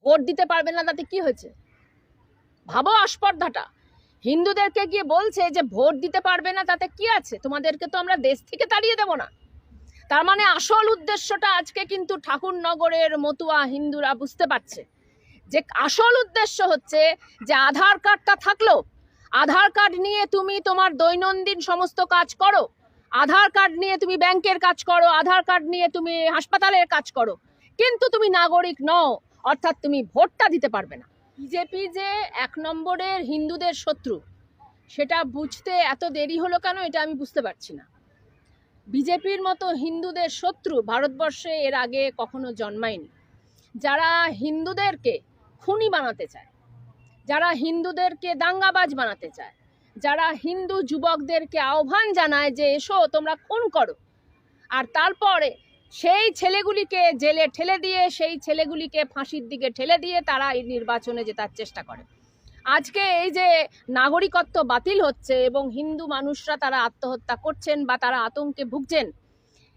Vote দিতে পারবে না তাতে কি হয়েছে? ভাবো আস্পর্ধাটা। হিন্দুদেরকে গিয়ে বলছে যে ভোট দিতে পারবে না তাতে কি আছে, তোমাদেরকে তো আমরা দেশ থেকে তাড়িয়ে দেব না। তার মানে আসল উদ্দেশ্যটা আজকে কিন্তু ঠাকুরনগরের মতুয়া হিন্দুরা বুঝতে পারছে যে আসল উদ্দেশ্য হচ্ছে যে আধার কার্ডটা থাকলো, আধার কার্ড নিয়ে তুমি তোমার দৈনন্দিন সমস্ত কাজ করো, আধার কার্ড নিয়ে তুমি ব্যাংকের কাজ করো, আধার কার্ড নিয়ে তুমি হাসপাতালের কাজ করো, কিন্তু তুমি নাগরিক নও, অর্থাৎ তুমি ভোটটা দিতে পারবে না। বিজেপি যে 1 নম্বরের হিন্দুদের শত্রু, সেটা বুঝতে এত দেরি হলো কেন এটা আমি বুঝতে পারছি না। বিজেপির মতো হিন্দুদের শত্রু ভারতবর্ষে এর আগে কখনো জন্মায়নি। যারা হিন্দুদেরকে খুনি বানাতে চায়, যারা হিন্দুদেরকে দাঙ্গাবাজ বানাতে চায়, যারা হিন্দু যুবকদেরকে আহ্বান জানায় যে এসো তোমরা খুন করো, আর তারপরে সেই ছেলেগুলিকে জেলে ঠেলে দিয়ে, সেই ছেলেগুলিকে ফাঁসির দিকে ঠেলে দিয়ে তারা এই নির্বাচনে জেতার চেষ্টা করে। আজকে এই যে নাগরিকত্ব বাতিল হচ্ছে এবং হিন্দু মানুষরা তারা আত্মহত্যা করছেন বা তারা আতঙ্কে ভুগছেন,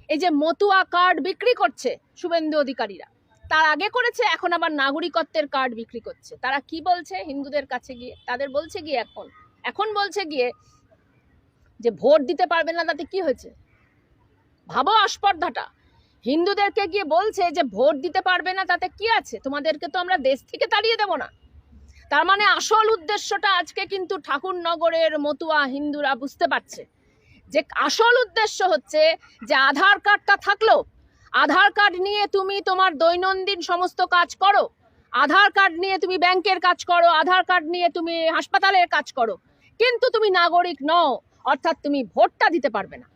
এই যে মতুয়া কার্ড বিক্রি করছে শুভেন্দু অধিকারীরা, তার আগে করেছে, এখন আবার নাগরিকত্বের কার্ড বিক্রি করছে। তারা কি বলছে হিন্দুদের কাছে গিয়ে? তাদের বলছে গিয়ে এখন বলছে গিয়ে যে ভোট দিতে পারবে না তাতে কি হয়েছে? ভাবো আস্পর্ধাটা। হিন্দুদেরকে গিয়ে বলছে যে ভোট দিতে পারবে না তাতে কি আছে, তোমাদেরকে তো আমরা দেশ থেকে তাড়িয়ে দেব না। তার মানে আসল উদ্দেশ্যটা আজকে কিন্তু ঠাকুরনগরের মতুয়া হিন্দুরা বুঝতে পারছে যে আসল উদ্দেশ্য হচ্ছে যে আধার কার্ডটা থাকলো, আধার কার্ড নিয়ে তুমি তোমার দৈনন্দিন সমস্ত কাজ করো, আধার কার্ড নিয়ে তুমি ব্যাংকের কাজ করো, আধার কার্ড নিয়ে তুমি হাসপাতালের কাজ করো, কিন্তু তুমি নাগরিক নও, অর্থাৎ তুমি ভোটটা দিতে পারবে না।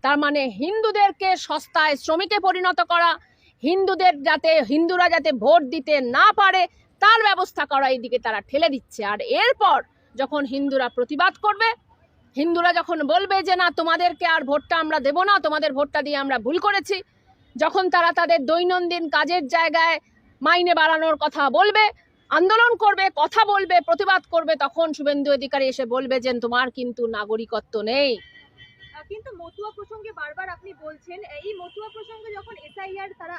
তার মানে হিন্দুদেরকে সস্তায় শ্রমিকে পরিণত করা, হিন্দুরা যাতে ভোট দিতে না পারে তার ব্যবস্থা করা, এইদিকে তারা ঠেলে দিচ্ছে। আর এরপর যখন হিন্দুরা প্রতিবাদ করবে, হিন্দুরা যখন বলবে যে না তোমাদেরকে আর ভোটটা আমরা দেব না, তোমাদের ভোটটা দিয়ে আমরা ভুল করেছি, যখন তারা তাদের দৈনন্দিন কাজের জায়গায় মাইনে বাড়ানোর কথা বলবে, আন্দোলন করবে, কথা বলবে, প্রতিবাদ করবে, তখন শুভেন্দু অধিকারী এসে বলবে যে তোমার কিন্তু নাগরিকত্ব নেই। কিন্তু মতুয়া প্রসঙ্গে বারবার আপনি বলছেন, এই মতুয়া প্রসঙ্গে যখন এসআইআর তারা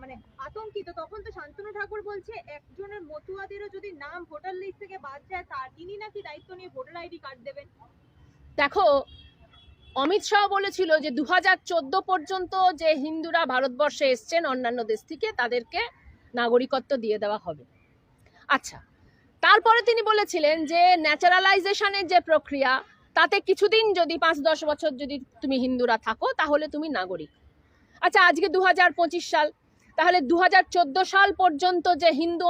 মানে আতঙ্কিত, তখন তো শান্তনু ঠাকুর বলছে একজনের মতুয়াদেরও যদি নাম ভোটার লিস্ট থেকে বাদ যায় তিনি নাকি দায়িত্ব নিয়ে ভোটার আইডি কার্ড দেবেন। দেখো, অমিত শাহ বলেছিল যে 2014 পর্যন্ত যে হিন্দুরা ভারতবর্ষে এসছেন অন্যান্য দেশ থেকে তাদেরকে নাগরিকত্ব দিয়ে দেওয়া হবে। আচ্ছা, তারপরে তিনি বলেছিলেন যে ন্যাচারালাইজেশনের যে প্রক্রিয়া, তাতে কিছুদিন যদি 5-10 বছর যদি তুমি হিন্দুরা থাকো তাহলে তুমি নাগরিক। আচ্ছা, আজকে 2025 সাল, তাহলে 2014 সাল পর্যন্ত যে হিন্দু